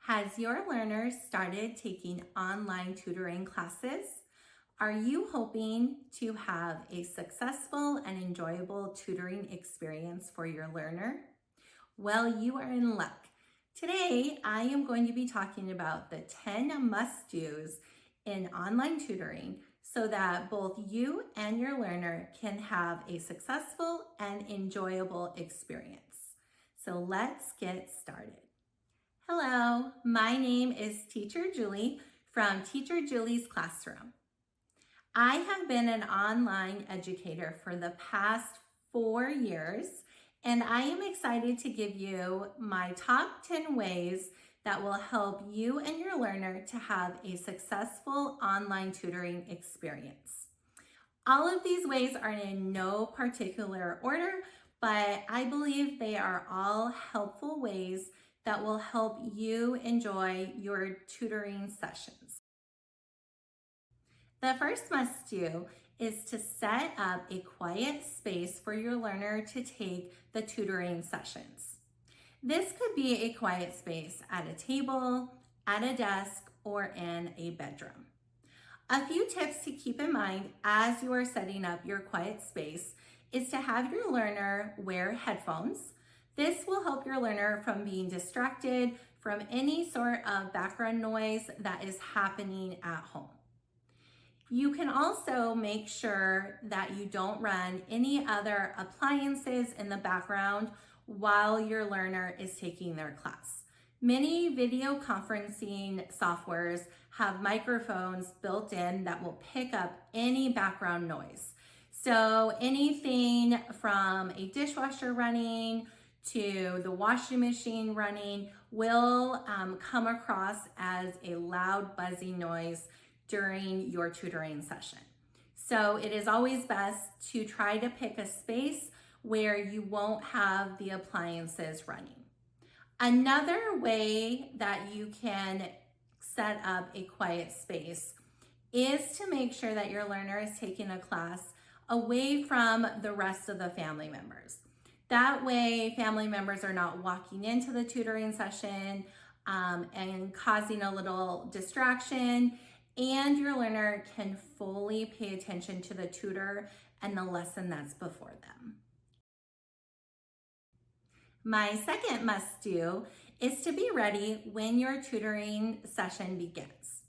Has your learner started taking online tutoring classes? Are you hoping to have a successful and enjoyable tutoring experience for your learner? Well, you are in luck. Today, I am going to be talking about the 10 must-dos in online tutoring so that both you and your learner can have a successful and enjoyable experience. So let's get started. Hello, my name is Teacher Julie from Teacher Julie's Classroom. I have been an online educator for the past 4 years, and I am excited to give you my top 10 ways that will help you and your learner to have a successful online tutoring experience. All of these ways are in no particular order, but I believe they are all helpful ways that will help you enjoy your tutoring sessions. The first must-do is to set up a quiet space for your learner to take the tutoring sessions. This could be a quiet space at a table, at a desk, or in a bedroom. A few tips to keep in mind as you are setting up your quiet space is to have your learner wear headphones. This will help your learner from being distracted from any sort of background noise that is happening at home. You can also make sure that you don't run any other appliances in the background while your learner is taking their class. Many video conferencing softwares have microphones built in that will pick up any background noise. So anything from a dishwasher running to the washing machine running will come across as a loud buzzing noise during your tutoring session. So it is always best to try to pick a space where you won't have the appliances running. Another way that you can set up a quiet space is to make sure that your learner is taking a class away from the rest of the family members. That way, family members are not walking into the tutoring session and causing a little distraction, and your learner can fully pay attention to the tutor and the lesson that's before them. My second must-do is to be ready when your tutoring session begins.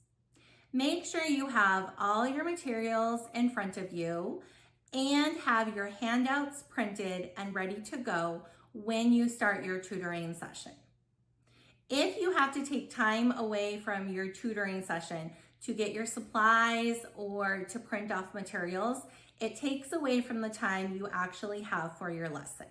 Make sure you have all your materials in front of you and have your handouts printed and ready to go when you start your tutoring session. If you have to take time away from your tutoring session to get your supplies or to print off materials, it takes away from the time you actually have for your lesson.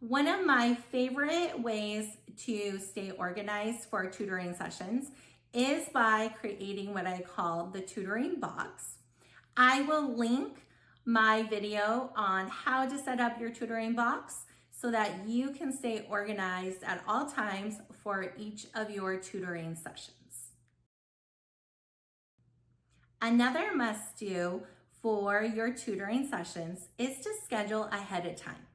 One of my favorite ways to stay organized for tutoring sessions is by creating what I call the Tutoring Box. I will link my video on how to set up your tutoring box so that you can stay organized at all times for each of your tutoring sessions. Another must-do for your tutoring sessions is to schedule ahead of time.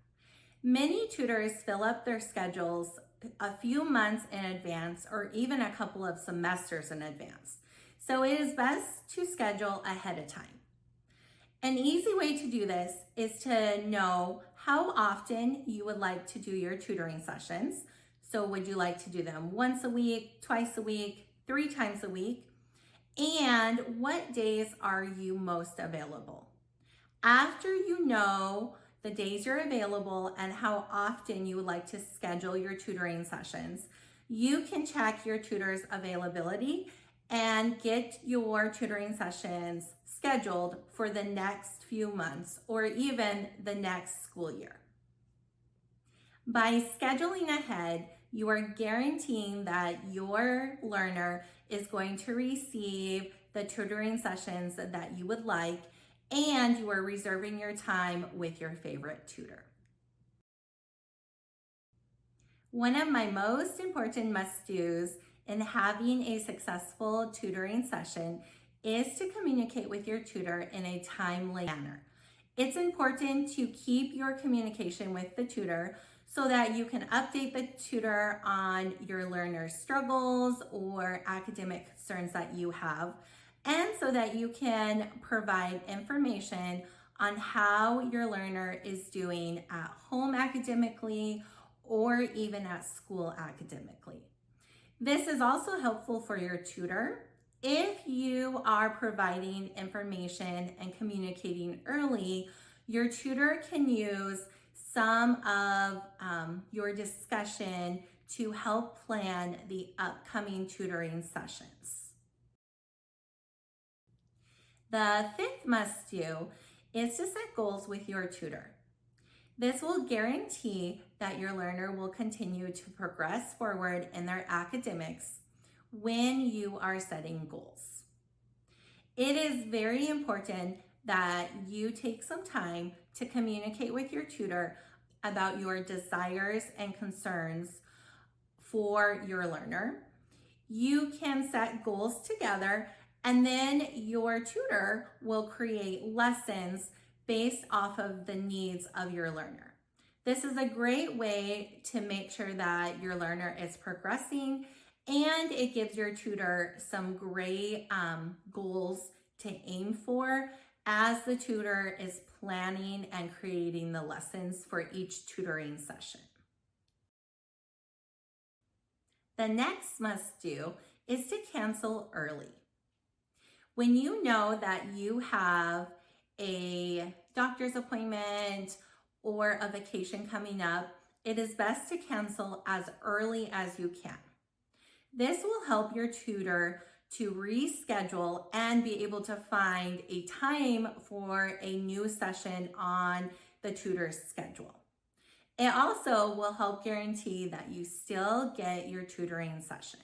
Many tutors fill up their schedules a few months in advance or even a couple of semesters in advance. So it is best to schedule ahead of time. An easy way to do this is to know how often you would like to do your tutoring sessions. So would you like to do them once a week, twice a week, 3 times a week? And what days are you most available? After you know the days you're available and how often you would like to schedule your tutoring sessions, you can check your tutor's availability and get your tutoring sessions scheduled for the next few months or even the next school year. By scheduling ahead, you are guaranteeing that your learner is going to receive the tutoring sessions that you would like, and you are reserving your time with your favorite tutor. One of my most important must-dos in having a successful tutoring session is to communicate with your tutor in a timely manner. It's important to keep your communication with the tutor so that you can update the tutor on your learner's struggles or academic concerns that you have, and so that you can provide information on how your learner is doing at home academically or even at school academically. This is also helpful for your tutor. If you are providing information and communicating early, your tutor can use some of your discussion to help plan the upcoming tutoring sessions. The fifth must do is to set goals with your tutor. This will guarantee that your learner will continue to progress forward in their academics when you are setting goals. It is very important that you take some time to communicate with your tutor about your desires and concerns for your learner. You can set goals together, and then your tutor will create lessons based off of the needs of your learner. This is a great way to make sure that your learner is progressing, and it gives your tutor some great goals to aim for as the tutor is planning and creating the lessons for each tutoring session. The next must do is to cancel early. When you know that you have a doctor's appointment or a vacation coming up, it is best to cancel as early as you can. This will help your tutor to reschedule and be able to find a time for a new session on the tutor's schedule. It also will help guarantee that you still get your tutoring session.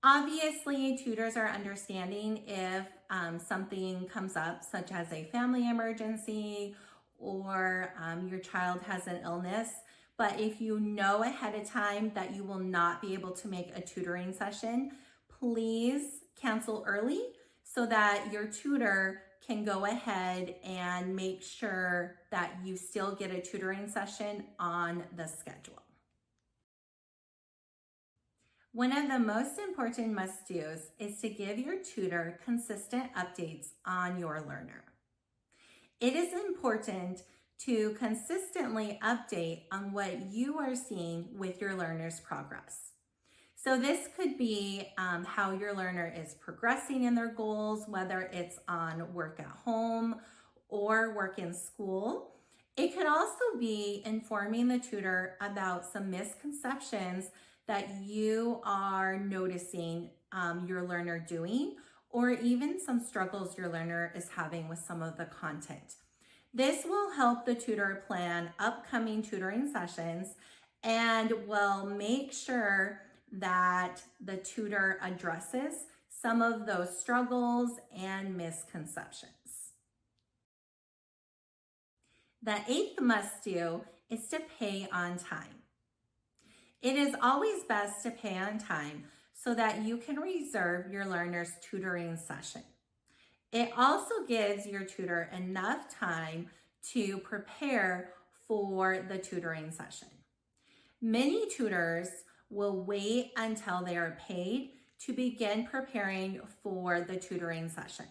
Obviously, tutors are understanding if something comes up, such as a family emergency or your child has an illness. But if you know ahead of time that you will not be able to make a tutoring session, please cancel early so that your tutor can go ahead and make sure that you still get a tutoring session on the schedule. One of the most important must-dos is to give your tutor consistent updates on your learner. It is important to consistently update on what you are seeing with your learner's progress. So this could be how your learner is progressing in their goals, whether it's on work at home or work in school. It could also be informing the tutor about some misconceptions that you are noticing your learner doing, or even some struggles your learner is having with some of the content. This will help the tutor plan upcoming tutoring sessions and will make sure that the tutor addresses some of those struggles and misconceptions. The eighth must-do is to pay on time. It is always best to pay on time so that you can reserve your learner's tutoring session. It also gives your tutor enough time to prepare for the tutoring session. Many tutors will wait until they are paid to begin preparing for the tutoring session.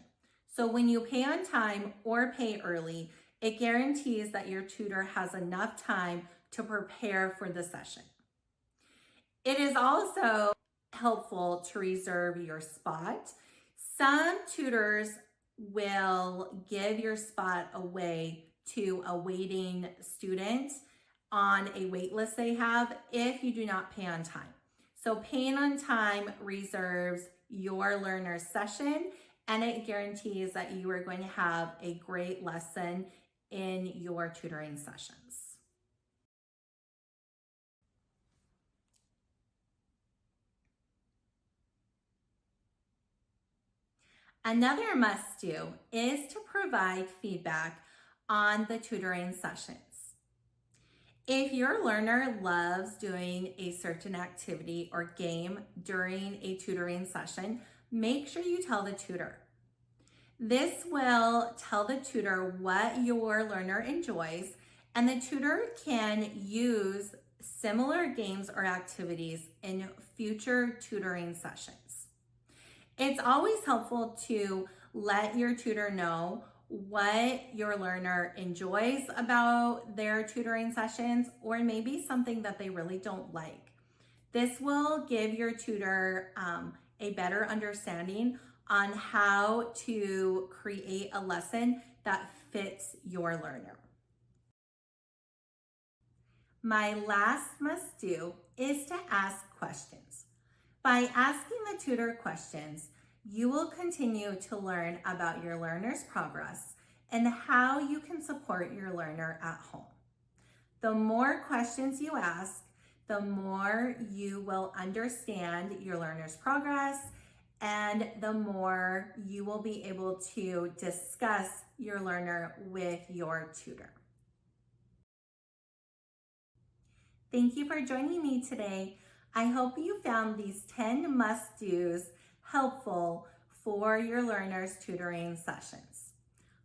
So when you pay on time or pay early, it guarantees that your tutor has enough time to prepare for the session. It is also helpful to reserve your spot. Some tutors will give your spot away to a waiting student on a wait list they have if you do not pay on time. So paying on time reserves your learner's session, and it guarantees that you are going to have a great lesson in your tutoring sessions. Another must-do is to provide feedback on the tutoring sessions. If your learner loves doing a certain activity or game during a tutoring session, make sure you tell the tutor. This will tell the tutor what your learner enjoys, And the tutor can use similar games or activities in future tutoring sessions. It's always helpful to let your tutor know what your learner enjoys about their tutoring sessions, or maybe something that they really don't like. This will give your tutor a better understanding on how to create a lesson that fits your learner. My last must do is to ask questions. By asking the tutor questions, you will continue to learn about your learner's progress and how you can support your learner at home. The more questions you ask, the more you will understand your learner's progress, and the more you will be able to discuss your learner with your tutor. Thank you for joining me today. I hope you found these 10 must-dos helpful for your learner's tutoring sessions.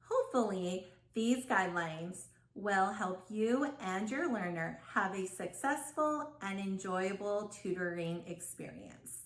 Hopefully, these guidelines will help you and your learner have a successful and enjoyable tutoring experience.